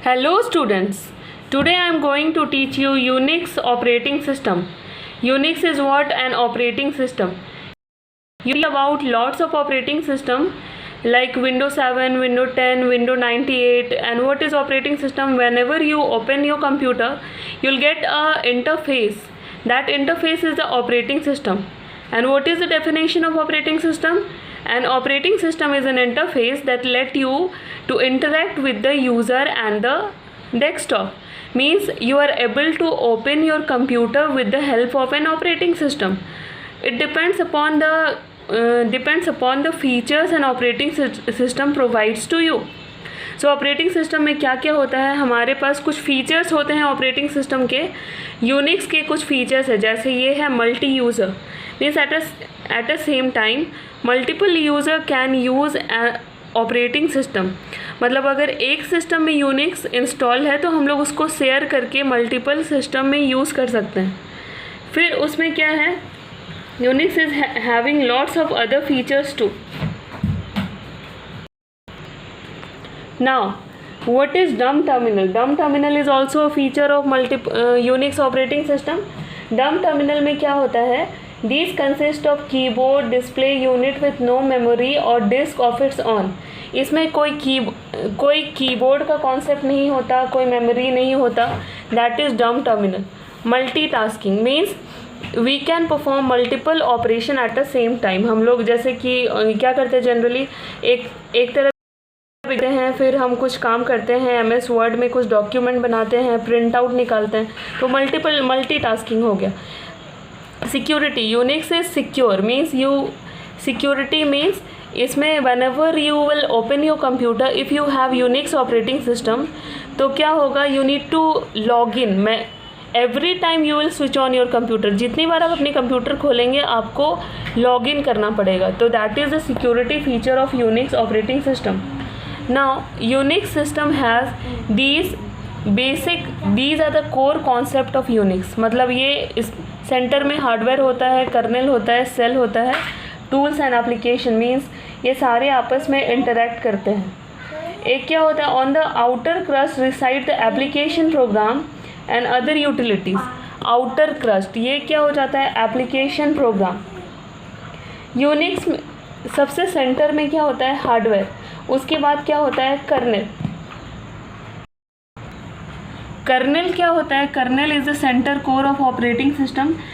Hello students, today I am going to teach you Unix operating system. Unix is what? An operating system. You know about lots of operating system like Windows 7, Windows 10, Windows 98, and what is operating system? Whenever you open your computer, you'll get a interface. That interface is the operating system. And what is the definition of operating system? An operating system is an interface that let you to interact with the user and the desktop. Means you are able to open your computer with the help of an operating system. It depends upon the features an operating system provides to you. So operating system में क्या क्या होता है, हमारे पास कुछ features होते हैं operating system के. यूनिक्स के कुछ फीचर्स है, जैसे ये है multi user. Means at a same time multiple user can use operating system. मतलब अगर एक सिस्टम में यूनिक्स इंस्टॉल है तो हम लोग उसको शेयर करके मल्टीपल सिस्टम में यूज़ कर सकते हैं. फिर उसमें क्या है, Unix is having lots of other features too. Now, what is dumb terminal? Dumb terminal is also a feature of Unix operating system. Dumb terminal में क्या होता है? These consist of keyboard display unit with no memory or disk of its own. इसमें कोई keyboard का concept नहीं होता, कोई मेमोरी नहीं होता. That is dumb terminal. Multitasking means we can perform multiple operation at the same time. हम लोग जैसे कि क्या करते हैं जनरली, एक तरफ हैं, फिर हम कुछ काम करते हैं, MS वर्ड में कुछ डॉक्यूमेंट बनाते हैं, प्रिंट आउट निकालते हैं, तो मल्टीटास्किंग हो गया. Security, Unix is secure means security means इसमें whenever you will open your computer if you have Unix operating system, तो क्या होगा, you need to log in. Every time you will switch on your computer. जितनी बार आप अपनी computer खोलेंगे आपको लॉग इन करना पड़ेगा. तो that is the security feature of Unix operating system. Now Unix system has these are the core concept of Unix. मतलब ये इस सेंटर में हार्डवेयर होता है, कर्नेल होता है, सेल होता है, टूल्स एंड एप्लीकेशन मीन्स ये सारे आपस में इंटरेक्ट करते हैं. एक क्या होता है, on the outer crust reside the application program and other utilities. Outer crust ये क्या हो जाता है, एप्लीकेशन प्रोग्राम. यूनिक्स सबसे सेंटर में क्या होता है, हार्डवेयर. उसके बाद क्या होता है, कर्नेल. कर्नेल क्या होता है, kernel is the centre core of operating system.